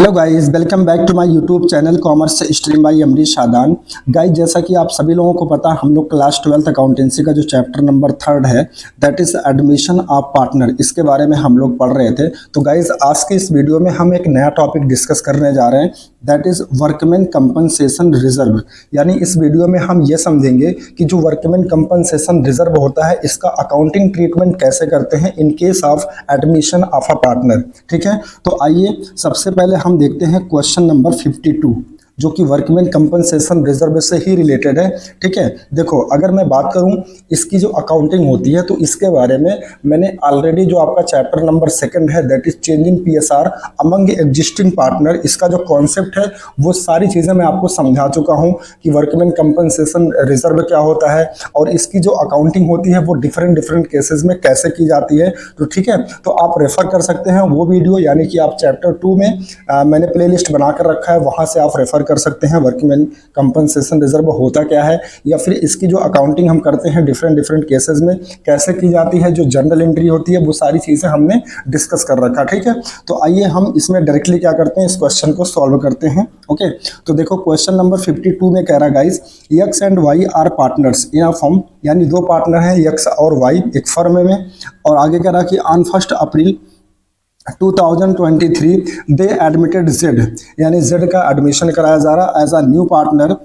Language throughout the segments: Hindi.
Hello guys, welcome back to my YouTube channel commerce stream by Amrish Shadan. Guys, जैसा कि आप सभी लोगों को पता, हम लोग क्लास 12th अकाउंटेंसी का जो चैप्टर नंबर 3 है, that is admission of partner, इसके बारे में हम लोग पढ़ रहे थे। तो गाइस, आज के इस वीडियो में हम एक नया टॉपिक डिस्कस करने जा रहे हैं, that is workman compensation reserve. यानी इस वीडियो में हम ये समझेंगे कि जो वर्कमैन कंपनसेशन रिजर्व होता है, इसका अकाउंटिंग ट्रीटमेंट कैसे करते हैं in case of admission of a partner. ठीक है, तो आइए सबसे पहले हम देखते हैं क्वेश्चन नंबर 52, जो कि वर्कमैन कंपनसेशन रिजर्व से ही रिलेटेड है। ठीक है, देखो, अगर मैं बात करूं इसकी जो अकाउंटिंग होती है, तो इसके बारे में मैंने ऑलरेडी जो आपका चैप्टर नंबर 2 है, that is change in PSR among existing partner, इसका जो कॉन्सेप्ट है वो सारी चीज़ें मैं आपको समझा चुका हूं कि वर्कमैन कंपनसेशन रिजर्व क्या होता है और इसकी जो अकाउंटिंग होती है वो डिफरेंट डिफरेंट केसेस में कैसे की जाती है। तो ठीक है, तो आप रेफर कर सकते हैं वो वीडियो, यानी कि आप चैप्टर 2 में मैंने प्ले लिस्ट बनाकर रखा है, वहाँ से आप रेफर कर सकते हैं वर्कमैन कंपनसेशन रिजर्व होता क्या है, या फिर इसकी जो अकाउंटिंग हम करते हैं डिफरेंट डिफरेंट केसेस में कैसे की जाती है, जो जनरल एंट्री होती है, वो सारी चीज़ें हमने डिस्कस कर रखा। ठीक है, तो आइए हम इसमें डायरेक्टली क्या करते हैं, इस क्वेश्चन को सॉल्व करते हैं। ओके, तो देखो क्वेश्चन नंबर 52 में कह रहा guys, X and Y are partners in a firm, यानी दो पार्टनर हैं एक्स और वाई एक फर्म में, और आगे कह रहा कि on 1 April 2023 they admitted Z, यानी जेड का एडमिशन कराया जा रहा as a new partner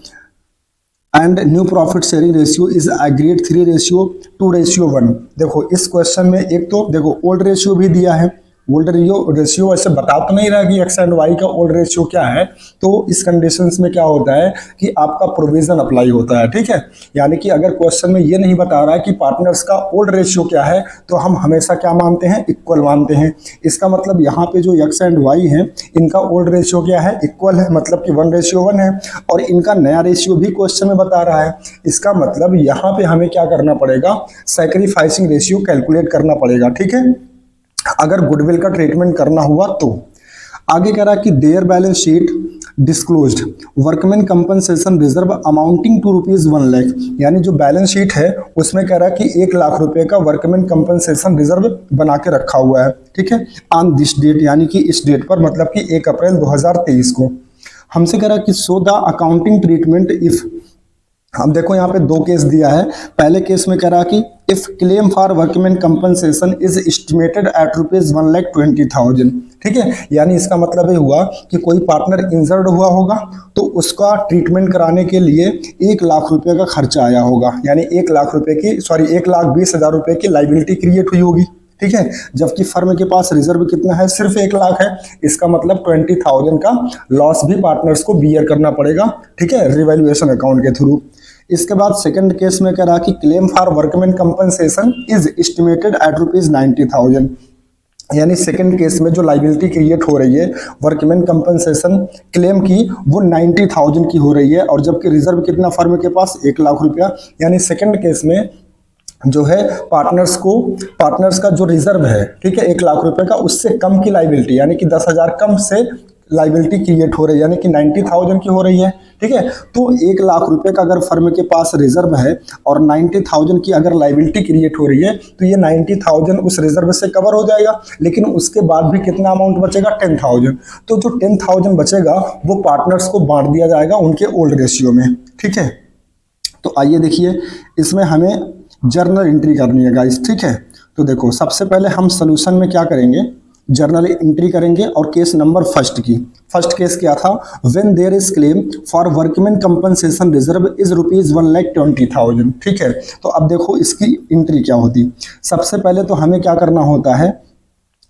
and new profit sharing ratio is agreed 3:2:1। देखो इस क्वेश्चन में एक तो देखो ओल्ड रेशियो भी दिया है, ओल्ड रेशियो वैसे बता तो नहीं रहा कि एक्स एंड वाई का ओल्ड रेशियो क्या है, तो इस कंडीशंस में क्या होता है कि आपका प्रोविजन अप्लाई होता है। ठीक है, यानी कि अगर क्वेश्चन में ये नहीं बता रहा है कि पार्टनर्स का ओल्ड रेशियो क्या है, तो हम हमेशा क्या मानते हैं, इक्वल मानते हैं। इसका मतलब यहाँ पे जो एक्स एंड वाई है, इनका ओल्ड रेशियो क्या है, इक्वल है, मतलब कि 1:1 है, और इनका नया रेशियो भी क्वेश्चन में बता रहा है। इसका मतलब यहाँ पे हमें क्या करना पड़ेगा, सैक्रिफाइसिंग रेशियो कैलकुलेट करना पड़ेगा। ठीक है, अगर गुडविल का ट्रीटमेंट करना हुआ तो। आगे कह रहा कि their balance sheet disclosed workman compensation reserve amounting to ₹1,00,000, यानी जो बैलेंस शीट है उसमें कह रहा कि 1,00,000 रुपए का वर्कमैन कंपनसेशन रिजर्व बना के रखा हुआ है। ठीक है, ऑन दिस डेट, यानी कि इस डेट पर, मतलब कि 1 अप्रैल 2023 को। हमसे कह रहा कि so the accounting treatment if, हम देखो यहाँ पे दो केस दिया है। पहले केस में कह रहा कि if claim for workman compensation is estimated at ₹1,20,000। ठीक है, यानी इसका मतलब ये हुआ कि कोई पार्टनर इंजर्ड हुआ होगा, तो उसका ट्रीटमेंट कराने के लिए 1,00,000 रुपये का खर्चा आया होगा, यानी 1,00,000 रुपये की 1,20,000 रुपये की लाइबिलिटी क्रिएट हुई होगी। ठीक है, जबकि फर्म के पास रिजर्व कितना है, सिर्फ 1,00,000 है। इसका मतलब 20,000 का लॉस भी पार्टनर्स को बियर करना पड़ेगा। ठीक है, रिवैल्यूएशन अकाउंट के थ्रू। इसके बाद सेकंड केस में कह रहा कि claim for workman compensation is estimated at ₹90,000, यानी सेकंड केस में जो लाइबिलिटी क्रिएट हो रही है वर्कमैन कंपनसेशन क्लेम की, वो 90,000 की हो रही है, और जबकि रिजर्व कितना फर्म के पास, 1,00,000 रुपया। यानी सेकंड केस में जो है पार्टनर्स का जो रिजर्व है, ठीक है, 1,00,000 रुपए का, उससे कम की लाइबिलिटी, यानी कि 10,000 कम से लाइबिलिटी क्रिएट हो रही है, यानी कि 90,000 की हो रही है। ठीक है, तो 1,00,000 रुपए का अगर फर्म के पास रिजर्व है और 90,000 की अगर लाइबिलिटी क्रिएट हो रही है, तो ये 90,000 उस रिजर्व से कवर हो जाएगा, लेकिन उसके बाद भी कितना अमाउंट बचेगा, 10,000। तो जो 10,000 बचेगा वो पार्टनर्स को बांट दिया जाएगा उनके ओल्ड रेशियो में। ठीक है, तो आइए देखिए, इसमें हमें जर्नल एंट्री करनी है गाइस। ठीक है, तो देखो सबसे पहले हम सोल्यूशन में क्या करेंगे, जर्नल एंट्री करेंगे, और केस नंबर फर्स्ट केस क्या था, when there is claim for workman compensation reserve is ₹1,20,000। ठीक है, तो अब देखो इसकी एंट्री क्या होती। सबसे पहले तो हमें क्या करना होता है,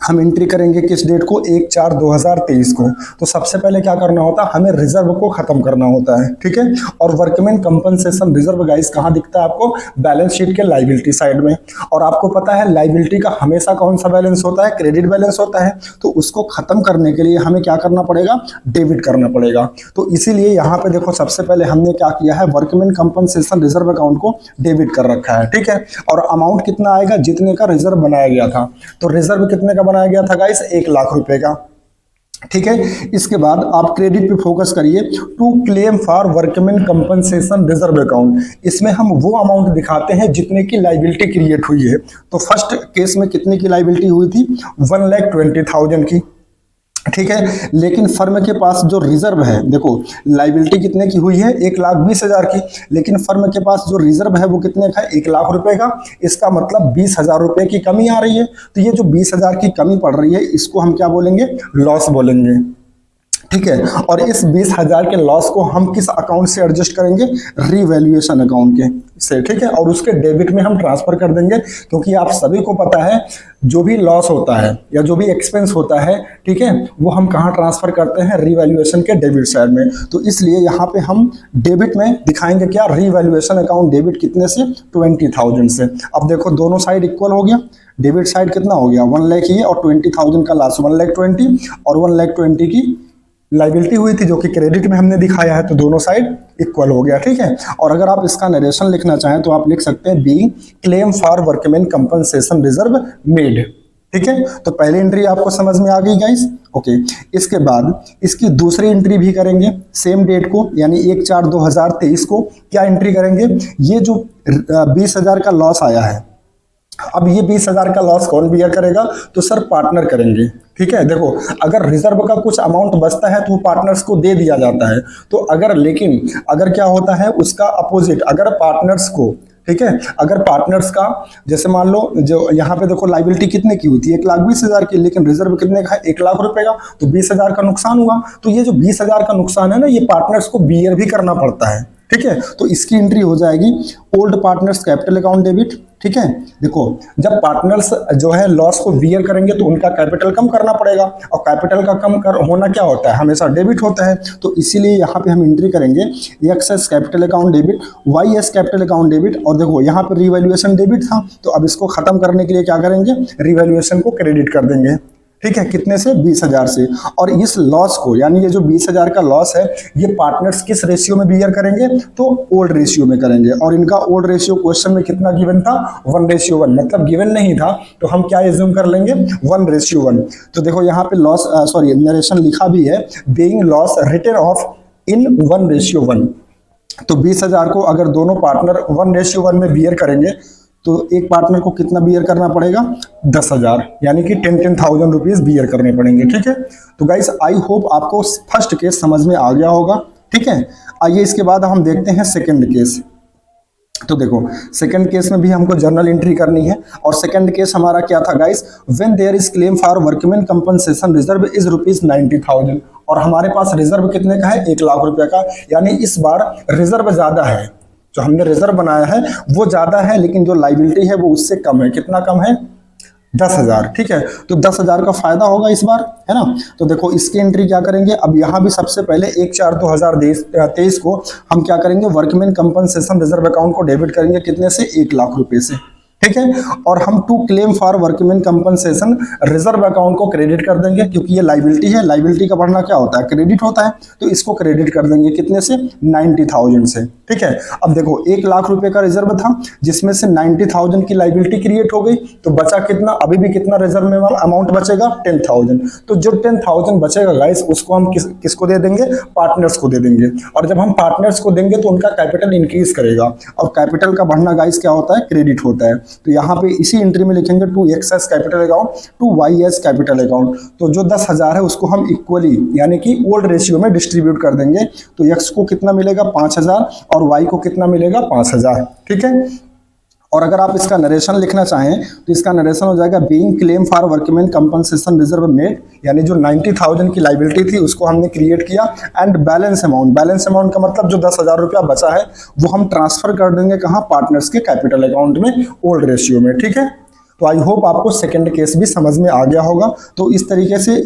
हम एंट्री करेंगे किस डेट को, 1/4/2023 को। तो सबसे पहले क्या करना होता है, हमें रिजर्व को खत्म करना होता है। ठीक है, और वर्कमैन कंपनसेशन रिजर्व गाइस कहाँ दिखता है आपको, बैलेंस शीट के लाइबिलिटी साइड में। और आपको पता है लाइबिलिटी का हमेशा कौन सा बैलेंस होता है, क्रेडिट बैलेंस होता है। तो उसको खत्म करने के लिए हमें क्या करना पड़ेगा, डेबिट करना पड़ेगा। तो इसीलिए यहाँ पे देखो सबसे पहले हमने क्या किया है, वर्कमैन कंपनसेशन रिजर्व अकाउंट को डेबिट कर रखा है। ठीक है, और अमाउंट कितना आएगा, जितने का रिजर्व बनाया गया था। तो रिजर्व कितने का बनाया गया था गाइस, 1,00,000 रुपए का। ठीक है, इसके बाद आप क्रेडिट पे फोकस करिए, to claim for workman compensation reserve account. इसमें हम वो अमाउंट दिखाते हैं जितने की लाइबिलिटी क्रिएट हुई है। तो फर्स्ट केस में कितने की लाइबिलिटी हुई थी, 1,20,000 की। ठीक है। लेकिन फर्म के पास जो रिजर्व है, देखो लाइबिलिटी कितने की हुई है, 1,20,000 की, लेकिन फर्म के पास जो रिजर्व है वो कितने का है, 1,00,000 रुपए का। इसका मतलब 20,000 रुपए की कमी आ रही है। तो ये जो 20,000 की कमी पड़ रही है इसको हम क्या बोलेंगे, लॉस बोलेंगे। ठीक है। और इस 20,000 के लॉस को हम किस अकाउंट से एडजस्ट करेंगे, रीवैल्यूएशन अकाउंट के से। ठीक है। और उसके डेबिट में हम ट्रांसफर कर देंगे, क्योंकि आप सभी को पता है जो भी लॉस होता है या जो भी एक्सपेंस होता है, ठीक है, वो हम कहाँ ट्रांसफर करते हैं, रीवैल्यूएशन के डेबिट साइड में। तो इसलिए यहाँ पे हम डेबिट में दिखाएंगे क्या, रीवैल्यूएशन अकाउंट डेबिट कितने से, 20,000 से। अब देखो दोनों साइड इक्वल हो गया, डेबिट साइड कितना हो गया, 1 लाख ये, और 20,000 का लास्ट 1,20,000 और 1,20,000 की लाइबिलिटी हुई थी जो कि क्रेडिट में हमने दिखाया है। तो दोनों साइड इक्वल हो गया। ठीक है। और अगर आप इसका नरेशन लिखना चाहें तो आप लिख सकते हैं being claim for workman compensation reserve made. ठीक है। तो पहली एंट्री आपको समझ में आ गई गाइस। ओके। इसके बाद इसकी दूसरी एंट्री भी करेंगे सेम डेट को, यानी 1/4/2023 को। क्या एंट्री करेंगे, ये जो 20,000 का लॉस आया है, अब ये 20,000 का लॉस कौन बियर करेगा, तो सर पार्टनर करेंगे। ठीक है। देखो अगर रिजर्व का कुछ अमाउंट बचता है तो वो पार्टनर्स को दे दिया जाता है। तो अगर लेकिन अगर क्या होता है उसका अपोजिट, अगर पार्टनर्स को, ठीक है, अगर पार्टनर्स का, जैसे मान लो जो यहाँ पे देखो लाइबिलिटी कितने की हुई थी, 1,20,000 की, लेकिन रिजर्व कितने का है, 1,00,000 रुपए का। तो 20,000 का नुकसान हुआ। तो ये जो 20,000 का नुकसान है ना, ये पार्टनर्स को बियर भी करना पड़ता है। ठीक है। तो इसकी एंट्री हो जाएगी old partners capital account debit. ठीक है। देखो जब पार्टनर्स जो है लॉस को बियर करेंगे तो उनका कैपिटल कम करना पड़ेगा, और कैपिटल का होना क्या होता है, हमेशा डेबिट होता है। तो इसीलिए यहाँ पे हम एंट्री करेंगे X's capital account debit, Y's capital account debit. और देखो यहाँ पे रिवैल्यूएशन डेबिट था, तो अब इसको खत्म करने के लिए क्या करेंगे, रिवैल्यूएशन को क्रेडिट कर देंगे। ठीक है। कितने से, 20,000 से। और इस लॉस को, यानी ये जो 20,000 का लॉस है, ये पार्टनर्स किस रेशियो में बियर करेंगे, तो ओल्ड रेशियो में करेंगे। और इनका ओल्ड रेशियो क्वेश्चन में कितना गिवन था, 1:1, मतलब गिवन नहीं था तो हम क्या एज्यूम कर लेंगे, 1:1। तो देखो यहाँ पे लॉस नरेशन लिखा भी है, बीइंग लॉस रिटन ऑफ इन 1:1। तो 20,000 को अगर दोनों पार्टनर 1:1 में बियर करेंगे तो एक पार्टनर को कितना बियर करना पड़ेगा, 10,000, यानी कि 10,000 रुपीज बियर करने पड़ेंगे। ठीक है। तो गाइस आई होप आपको फर्स्ट केस समझ में आ गया होगा। ठीक है। आइए इसके बाद हम देखते हैं सेकंड केस। तो देखो सेकंड केस में भी हमको जर्नल एंट्री करनी है। और सेकंड केस हमारा क्या था guys, when there is claim for workman compensation reserve is ₹90,000। और हमारे पास रिजर्व कितने का है, 1,00,000 रुपए का। यानी इस बार रिजर्व ज्यादा है, जो हमने रिजर्व बनाया है वो ज्यादा है, लेकिन जो लाइबिलिटी है वो उससे कम है। कितना कम है, 10,000। ठीक है। तो 10,000 का फायदा होगा इस बार, है ना। तो देखो इसकी एंट्री क्या करेंगे, अब यहाँ भी सबसे पहले 1/4/2023 को हम क्या करेंगे, वर्कमैन कंपनसेशन रिजर्व अकाउंट को डेबिट करेंगे, कितने से, 1,00,000 रुपए से। ठीक है। और हम to claim for workman compensation reserve account को क्रेडिट कर देंगे, क्योंकि ये लाइबिलिटी है, लाइबिलिटी का बढ़ना क्या होता है, क्रेडिट होता है। तो इसको क्रेडिट कर देंगे कितने से, 90,000 से। ठीक है। अब देखो 1,00,000 रुपए का रिजर्व था, जिसमें से 90,000 की लाइबिलिटी क्रिएट हो गई, तो बचा कितना, अभी भी कितना रिजर्व में अमाउंट बचेगा, 10,000। तो जो 10,000 बचेगा गाइस, उसको हम किसको दे देंगे, पार्टनर्स को दे देंगे। और जब हम पार्टनर्स को देंगे तो उनका कैपिटल इंक्रीज करेगा, और कैपिटल का बढ़ना गाइस क्या होता है, क्रेडिट होता है। तो यहाँ पे इसी एंट्री में लिखेंगे to X's capital account to Y's capital account. तो जो 10,000 है उसको हम इक्वली, यानी कि ओल्ड रेशियो में डिस्ट्रीब्यूट कर देंगे। तो एक्स को कितना मिलेगा, 5,000, और वाई को कितना मिलेगा, 5,000। ठीक है। और अगर आप इसका नरेशन लिखना चाहें तो इसका नरेशन हो जाएगा being claim for workman compensation reserve made, यानी जो 90,000 की लाइबिलिटी थी उसको हमने क्रिएट किया। And balance amount, balance amount का मतलब जो 10,000 रुपया बचा है वो हम ट्रांसफर कर देंगे कहाँ, पार्टनर्स के कैपिटल अकाउंट में, ओल्ड रेशियो में। ठीक है। तो आई होप आपको सेकेंड केस भी समझ में आ गया होगा। तो इस तरीके से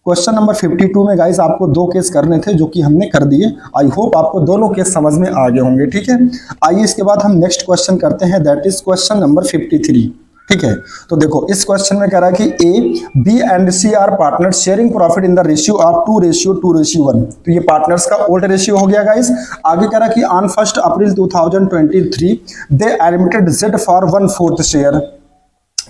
क्वेश्चन नंबर 52 में गाइस आपको 2 केस करने थे, जो कि हमने कर दिए। आई होप आपको दोनों केस समझ में आ गए होंगे। ठीक है। आइए इसके बाद हम नेक्स्ट क्वेश्चन करते हैं, दैट इज क्वेश्चन नंबर 53। ठीक है। तो देखो इस क्वेश्चन में कह रहा है कि A, B and C are partner sharing profit in the ratio of 2:2:1। तो ये पार्टनर्स का ओल्ड रेशियो हो गया गाइस। आगे कह रहा है कि on 1 April 2023 they admitted Z for 1/4 share.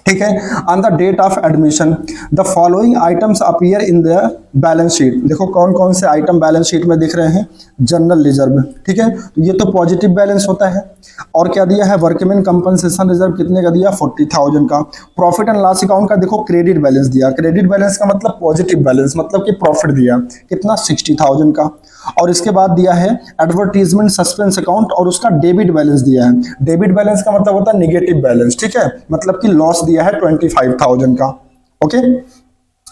ठीक है। On the date of admission the following items appear in the balance sheet, देखो कौन कौन से आइटम बैलेंस शीट में दिख रहे हैं, जनरल रिजर्व, ठीक है, तो ये तो पॉजिटिव बैलेंस होता है। और क्या दिया है, वर्कमैन कंपनसेशन रिजर्व कितने का दिया, 40,000 का। प्रॉफिट एंड लॉस अकाउंट का देखो क्रेडिट बैलेंस दिया, क्रेडिट बैलेंस का मतलब पॉजिटिव बैलेंस, मतलब कि प्रॉफिट दिया कितना, 60,000 का। और इसके बाद दिया है एडवर्टीजमेंट सस्पेंस अकाउंट और उसका डेबिट बैलेंस दिया है, डेबिट बैलेंस का मतलब होता है नेगेटिव बैलेंस, ठीक है, मतलब कि लॉस दिया है 25,000 का। ओके,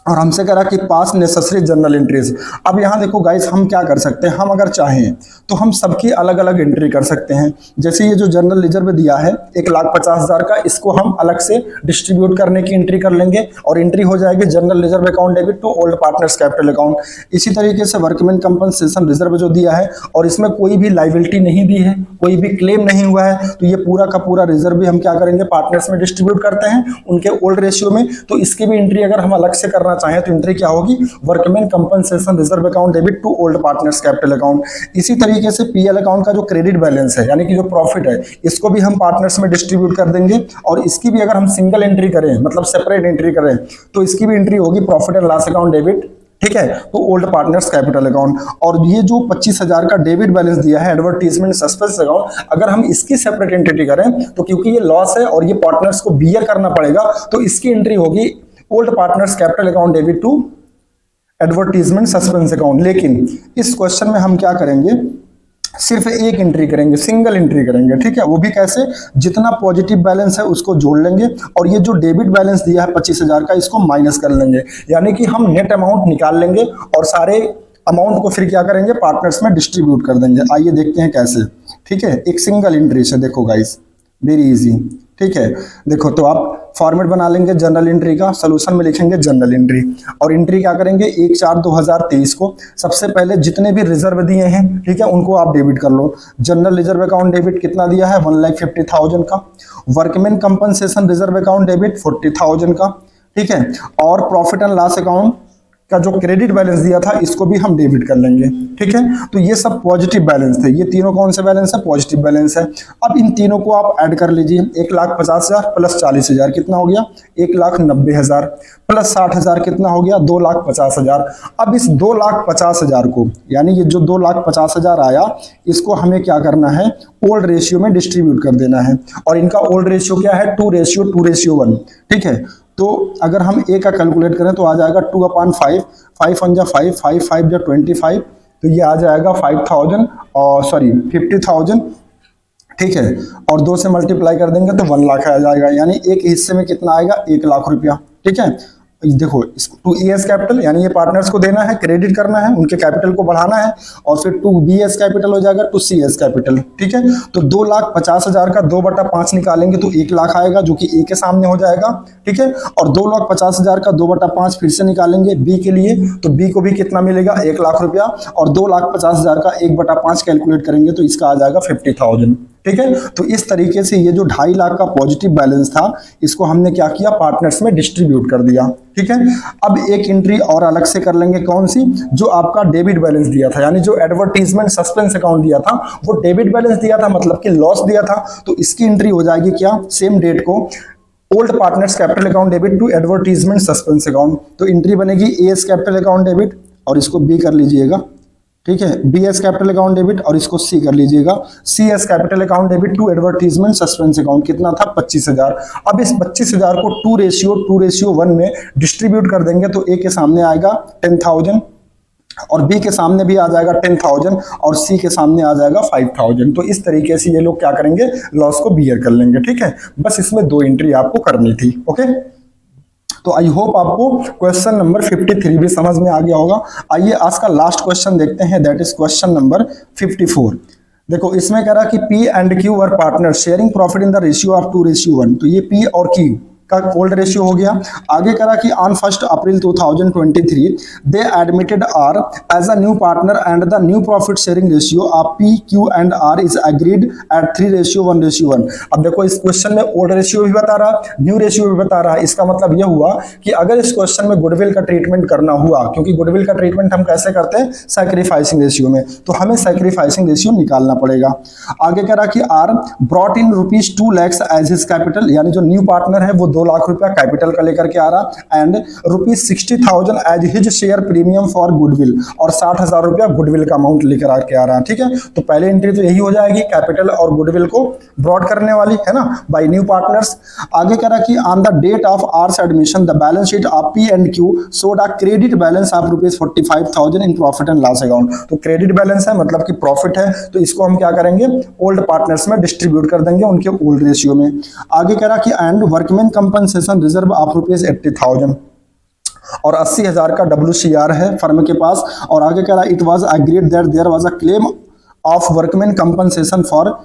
और हमसे करा कि पास नेसेसरी जर्नल एंट्रीज। अब यहां देखो गाइस, हम क्या कर सकते हैं, हम अगर चाहें तो हम सबकी अलग अलग एंट्री कर सकते हैं। जैसे ये जो जनरल रिजर्व दिया है 1,50,000 का, इसको हम अलग से डिस्ट्रीब्यूट करने की एंट्री कर लेंगे और एंट्री हो जाएगी general reserve account debit to old partners capital account. इसी तरीके से वर्कमैन कंपनसेशन रिजर्व जो दिया है और इसमें कोई भी लाइबिलिटी नहीं दी है, कोई भी क्लेम नहीं हुआ है, तो ये पूरा का पूरा रिजर्व भी हम क्या करेंगे, पार्टनर्स में डिस्ट्रीब्यूट करते हैं उनके ओल्ड रेशियो में। तो इसकी भी एंट्री अगर हम अलग से करना चाहें तो एंट्री क्या होगी, workman compensation reserve account debit to old partners capital account. इसी तरीके से पीएल अकाउंट का जो क्रेडिट बैलेंस है, यानी कि जो प्रॉफिट है, इसको भी हम पार्टनर्स में डिस्ट्रीब्यूट कर देंगे। और इसकी भी अगर हम सिंगल एंट्री करें, मतलब सेपरेट एंट्री करें, तो इसकी भी एंट्री होगी profit and loss account debit, ठीक है, तो ओल्ड पार्टनर्स कैपिटल अकाउंट। और ये जो 25,000 का डेबिट बैलेंस दिया है एडवर्टीजमेंट सस्पेंस अकाउंट, अगर हम इसकी सेपरेट एंटिटी करें तो क्योंकि ये लॉस है और ये पार्टनर्स को बियर करना पड़ेगा, तो इसकी एंट्री होगी old partners capital account debit to advertisement suspense account. लेकिन इस क्वेश्चन में हम क्या करेंगे, सिर्फ एक एंट्री करेंगे, सिंगल एंट्री करेंगे, ठीक है, वो भी कैसे, जितना पॉजिटिव बैलेंस है उसको जोड़ लेंगे और ये जो डेबिट बैलेंस दिया है 25,000 का, इसको माइनस कर लेंगे, यानी कि हम नेट अमाउंट निकाल लेंगे और सारे अमाउंट को फिर क्या करेंगे, पार्टनर्स में डिस्ट्रीब्यूट कर देंगे। आइए देखते हैं कैसे, ठीक है, एक सिंगल एंट्री से। देखो गाइस, वेरी इजी, ठीक है, देखो तो आप फॉर्मेट बना लेंगे जनरल एंट्री का, सोल्यूशन में लिखेंगे जनरल एंट्री और एंट्री क्या करेंगे, 1/4/2023 को सबसे पहले जितने भी रिजर्व दिए हैं, ठीक है, उनको आप डेबिट कर लो। जनरल रिजर्व अकाउंट डेबिट कितना दिया है, 1,50,000 का। Workman compensation reserve account debit 40,000 का, ठीक है, और प्रॉफिट एंड लॉस अकाउंट का जो क्रेडिट बैलेंस दिया था इसको भी हम डेबिट कर लेंगे, ठीक है। तो ये सब पॉजिटिव बैलेंस थे, ये तीनों कौन से बैलेंस है, पॉजिटिव बैलेंस है। अब इन तीनों को आप ऐड कर लीजिए, 1,50,000 प्लस 40,000 कितना हो गया, 1,90,000 प्लस 60,000 कितना हो गया, 2,50,000। अब इस 2,50,000 को, यानी ये जो 2,50,000 आया, इसको हमें क्या करना है, ओल्ड रेशियो में डिस्ट्रीब्यूट कर देना है। और इनका ओल्ड रेशियो क्या है, 2:2:1, ठीक है। तो अगर हम ए का कैलकुलेट करें तो आ जाएगा 2/5, 5 1 जा 5, 5 5 जा 25, तो ये आ जाएगा 5,000 और 50,000, ठीक है, और 2 से मल्टीप्लाई कर देंगे तो 1 लाख आ जाएगा, यानी एक हिस्से में कितना आएगा, 1 लाख रुपया, ठीक है। देखो टू एस कैपिटल, यानी ये पार्टनर्स को देना है, क्रेडिट करना है, उनके कैपिटल को बढ़ाना है, और फिर टू बी एस कैपिटल हो जाएगा, टू सी एस कैपिटल, ठीक है। तो 2,50,000 का 2/5 निकालेंगे तो 1 लाख आएगा, जो कि ए के सामने हो जाएगा, ठीक है। और 2,50,000 का 2/5 फिर से निकालेंगे बी के लिए, तो बी को भी कितना मिलेगा, 1 लाख रुपया, और 2,50,000 का 1/5 कैलकुलेट करेंगे तो इसका आ जाएगा 50,000, ठीक है। तो इस तरीके से ये जो 2.5 लाख का पॉजिटिव बैलेंस था, इसको हमने क्या किया, पार्टनर्स में डिस्ट्रीब्यूट कर दिया, ठीक है। अब एक एंट्री और अलग से कर लेंगे, कौन सी, जो आपका डेबिट बैलेंस दिया था, यानी जो एडवर्टीजमेंट सस्पेंस अकाउंट दिया था वो डेबिट बैलेंस दिया था, मतलब कि लॉस दिया था, तो इसकी एंट्री हो जाएगी क्या, सेम डेट को old partners capital account debit to advertisement suspense account. तो एंट्री बनेगी A's capital account debit और इसको बी कर लीजिएगा, ठीक है, B's capital account debit और इसको सी कर लीजिएगा, C's capital account debit to advertisement suspense account, कितना था, 25,000। अब इस 25,000 को 2:1 में डिस्ट्रीब्यूट कर देंगे तो ए के सामने आएगा 10,000 और बी के सामने भी आ जाएगा 10,000 और सी के सामने आ जाएगा 5,000। तो इस तरीके से ये लोग क्या करेंगे, लॉस को बियर कर लेंगे, ठीक है। बस इसमें 2 एंट्री आपको करनी थी, ओके। तो आई होप आपको क्वेश्चन नंबर 53 भी समझ में आ गया होगा। आइए आज का लास्ट क्वेश्चन देखते हैं, दैट इज क्वेश्चन नंबर 54। देखो इसमें कह रहा कि P and Q were partner sharing profit in the ratio of 2:1, तो ये P और Q का ओल्ड रेशियो हो गया। आगे करा कि on 1 April 2023 they admitted R as a new partner and the new profit sharing ratio of P Q and R is agreed at 3:1:1। अब देखो इस क्वेश्चन में ओल्ड रेशियो भी बता रहा, न्यू रेशियो भी बता रहा। इसका मतलब यह हुआ कि अगर इस क्वेश्चन में गुडविल का ट्रीटमेंट करना हुआ, क्योंकि गुडविल का ट्रीटमेंट हम कैसे करते हैं, सैक्रिफाइसिंग रेशियो में, तो हमें सैक्रिफाइसिंग रेशियो निकालना पड़ेगा। आगे करा कि R brought in ₹2 lakh as his capital, यानी जो न्यू पार्टनर है वो 2 लाख रुपया कैपिटल का लेकर के आ रहा, and ₹60,000 as his share premium for goodwill, और 60,000 रुपया गुडविल का अमाउंट लेकर आके आ रहा। ठीक है, तो पहले एंट्री तो यही हो जाएगी, कैपिटल और गुडविल को ब्रॉड करने वाली, है ना, बाय न्यू पार्टनर्स। आगे कह रहा कि on the date of R's admission the balance sheet of P and Q showed a credit balance of ₹45,000 in profit and loss account. तो क्रेडिट बैलेंस है मतलब कि प्रॉफिट है, तो इसको हम क्या करेंगे, ओल्ड पार्टनर्स में डिस्ट्रीब्यूट कर देंगे उनके ओल्ड रेशियो में। आगे कह रहा कि and workman compensation reserve of ₹80,000, और 80,000 का WCR है फर्म के पास। और आगे कह रहा it was agreed that there was a claim of workman compensation for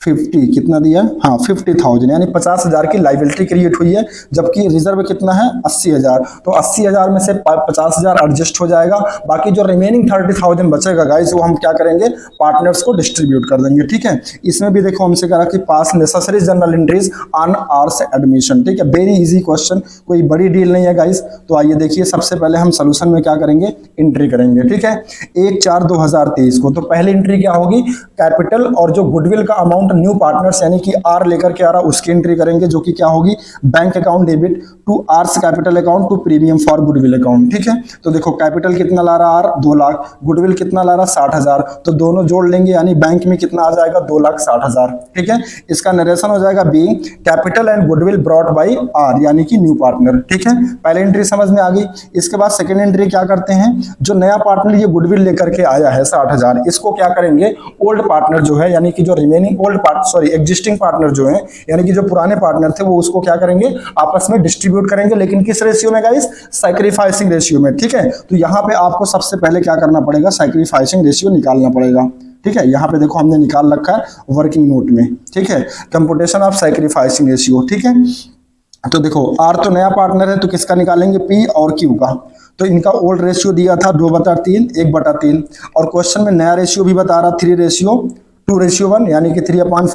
50, कितना दिया है, हाँ 50,000, यानी 50,000 की लाइबिलिटी क्रिएट हुई है, जबकि रिजर्व कितना है 80,000। तो 80,000 में से 50,000 एडजस्ट हो जाएगा, बाकी जो रिमेनिंग 30,000 बचेगा गाइस वो हम क्या करेंगे, पार्टनर्स को डिस्ट्रीब्यूट कर देंगे। ठीक है, इसमें भी देखो हमसे कहा कि pass necessary journal entries on R's admission. ठीक है, वेरी इजी क्वेश्चन, कोई बड़ी डील नहीं है गाइस। तो आइए देखिए, सबसे पहले हम सोल्यूशन में क्या करेंगे, एंट्री करेंगे। ठीक है, 1/4/2023 को तो पहली एंट्री क्या होगी, कैपिटल और जो गुडविल का अमाउंट न्यू पार्टनर्स यानी कि आर लेकर के आ रहा उसकी एंट्री करेंगे, जो कि क्या होगी, bank account debit to R's capital account to premium for goodwill account. ठीक है, तो देखो कैपिटल कितना ला रहा आर 2 लाख, गुडविल कितना ला रहा 60,000, तो दोनों जोड़ लेंगे यानी बैंक में कितना आ जाएगा 2,60,000। ठीक है, इसका नरेशन हो जाएगा being capital and goodwill brought by R यानी कि न्यू पार्टनर। ठीक है, पहले एंट्री समझ में आ गई। इसके बाद सेकेंड एंट्री क्या करते हैं, जो नया पार्टनर ये गुडविल लेकर के आया है 60,000, इसको क्या करेंगे, ओल्ड पार्टनर जो है यानी कि जो रिमेनिंग एग्जिस्टिंग पार्टनर जो है यानी कि जो पुराने पार्टनर थे वो उसको क्या करेंगे, आपस में डिस्ट्रीब्यूट करेंगे, लेकिन किस रेशियो में गाइस, सैक्रिफाइसिंग रेशियो में। ठीक है, तो यहां पे आपको सबसे पहले क्या करना पड़ेगा, सैक्रिफाइसिंग रेशियो निकालना पड़ेगा। ठीक है, यहाँ पे देखो हमने निकाल रखा है वर्किंग नोट में। ठीक है, कंप्यूटेशन ऑफ सैक्रिफाइसिंग रेशियो। ठीक है, तो देखो आर तो नया पार्टनर है तो किसका निकालेंगे, पी और क्यू का। तो इनका ओल्ड रेशियो दिया था 2/3, 1/3, और क्वेश्चन में नया रेशियो भी बता रहा 3:2:1 यानी कि 3:1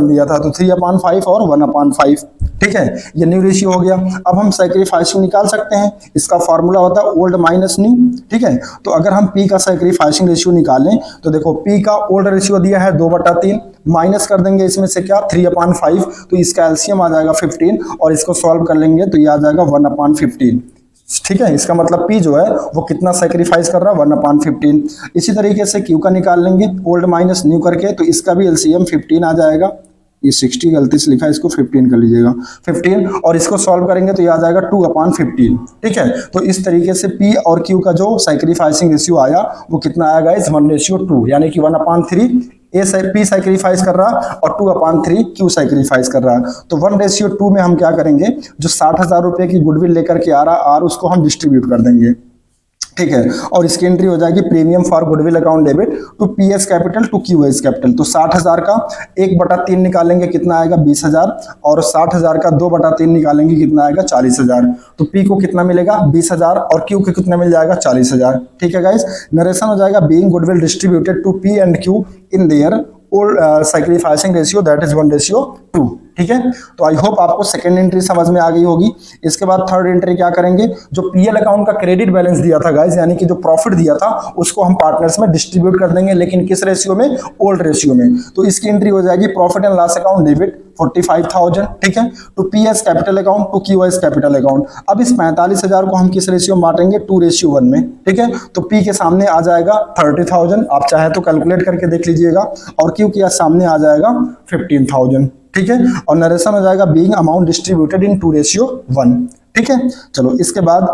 दिया था, तो 3/5 और 1/5। ठीक है, ये न्यू रेशियो हो गया। अब हम सैक्रिफाइसिंग निकाल सकते हैं, इसका फॉर्मूला होता है ओल्ड माइनस न्यू। ठीक है, तो अगर हम पी का सैक्रिफाइसिंग रेशियो निकालें तो देखो पी का ओल्ड रेशियो दिया है 2/3, माइनस कर देंगे इसमें से क्या 3/5, तो इसका एलसीएम आ जाएगा 15, और इसको सॉल्व कर लेंगे तो ये आ जाएगा 1/15। ठीक है, इसका मतलब P जो है वो कितना सैक्रिफाइस कर रहा है 1/15। इसी तरीके से Q का निकाल लेंगे ओल्ड माइनस न्यू करके, तो इसका भी एलसीएम 15 आ जाएगा। ये 60 गलती से लिखा है, इसको 15 कर लीजिएगा, 15, और इसको सॉल्व करेंगे तो ये आ जाएगा 2/15। ठीक है, तो इस तरीके से P और Q का जो सैक्रिफाइसिंग रेशियो आया वो कितना आएगा, इस 1:2 यानी कि 1/3 पी सैक्रिफाइस कर रहा और 2/3 क्यू सैक्रिफाइस कर रहा है। तो 1:2 में हम क्या करेंगे, जो 60,000 रुपए की गुडविल लेकर के आ रहा आर उसको हम डिस्ट्रीब्यूट कर देंगे। ठीक है, और इसकी एंट्री हो जाएगी premium for goodwill account debit to P's capital to Q's capital. तो 60,000 का 1/3 निकालेंगे कितना आएगा 20,000, और 60,000 का 2/3 निकालेंगे कितना आएगा 40,000। तो पी को कितना मिलेगा 20,000, और क्यू को कितना मिल जाएगा 40,000। ठीक है गाइस, नरेशन हो जाएगा being goodwill distributed to P and Q in their old sacrificing ratio that is 1:2। ठीक है, तो आई होप आपको सेकंड एंट्री समझ में आ गई होगी। इसके बाद थर्ड एंट्री क्या करेंगे, जो पीएल अकाउंट का क्रेडिट बैलेंस दिया था गाइस यानी कि जो प्रॉफिट दिया था उसको हम पार्टनर्स में डिस्ट्रीब्यूट कर देंगे, लेकिन किस रेशियो में, ओल्ड रेशियो में। तो इसकी एंट्री हो जाएगी profit and loss account debit 45,000। ठीक है, to P's capital account to Q's capital account. अब इस 45,000 को हम किस रेशियो में बांटेंगे, 2:1 में। ठीक है, तो पी के सामने आ जाएगा 30,000, आप चाहे तो कैलकुलेट करके देख लीजिएगा, और क्यू के सामने आ जाएगा 15,000। ठीक है, और नरेशन हो जाएगा बीइंग अमाउंट डिस्ट्रीब्यूटेड इन 2:1। ठीक है, चलो इसके बाद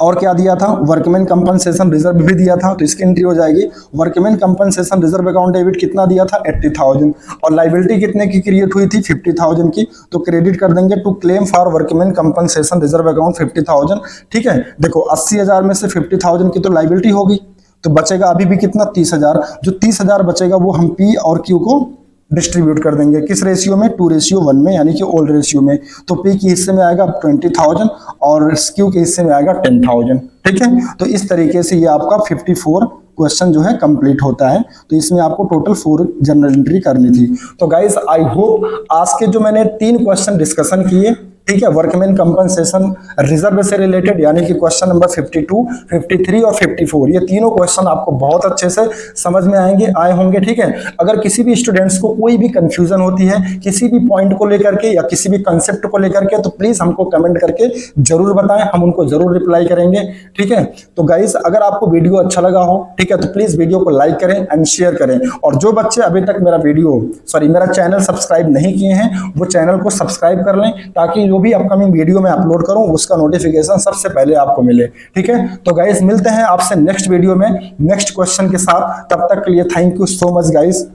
और क्या दिया था, वर्कमैन कंपनसेशन रिजर्व भी दिया था, तो इसकी एंट्री हो जाएगी workman compensation reserve account debit कितना दिया था 80,000, और लाइबिलिटी कितने की क्रिएट हुई थी 50,000 की, तो क्रेडिट कर देंगे to claim for workman compensation reserve account 50,000। ठीक है, देखो 80,000 में से 50,000 की तो लाइबिलिटी होगी, तो बचेगा अभी भी कितना 30,000। जो 30,000 बचेगा वो हम पी और क्यू को डिस्ट्रीब्यूट कर देंगे किस रेशियो में, 2:1 में यानी कि ओल्ड रेशियो में। तो पी के हिस्से में आएगा 20,000 और क्यू के हिस्से में आएगा 10,000। ठीक है, तो इस तरीके से ये आपका 54 क्वेश्चन जो है कंप्लीट होता है। तो इसमें आपको टोटल 4 जनरल एंट्री करनी थी। तो गाइस आई होप आज के जो मैंने 3 क्वेश्चन डिस्कशन किए ठीक है, वर्कमैन कंपनसेशन रिजर्व से रिलेटेड, यानी कि क्वेश्चन नंबर 52, 53 और 54, ये तीनों क्वेश्चन आपको बहुत अच्छे से समझ में आए होंगे। ठीक है, अगर किसी भी स्टूडेंट्स को कोई भी कंफ्यूजन होती है किसी भी पॉइंट को लेकर के या किसी भी कंसेप्ट को लेकर के, तो प्लीज हमको कमेंट करके जरूर बताएं, हम उनको जरूर रिप्लाई करेंगे। ठीक है, तो गाइस अगर आपको वीडियो अच्छा लगा हो, ठीक है, तो प्लीज वीडियो को लाइक करें एंड शेयर करें, और जो बच्चे अभी तक मेरा चैनल सब्सक्राइब नहीं किए हैं वो चैनल को सब्सक्राइब कर लें, ताकि जो भी अपकमिंग वीडियो मैं अपलोड करूं उसका नोटिफिकेशन सबसे पहले आपको मिले। ठीक है, तो गाइस मिलते हैं आपसे नेक्स्ट वीडियो में नेक्स्ट क्वेश्चन के साथ, तब तक के लिए thank you so much guys.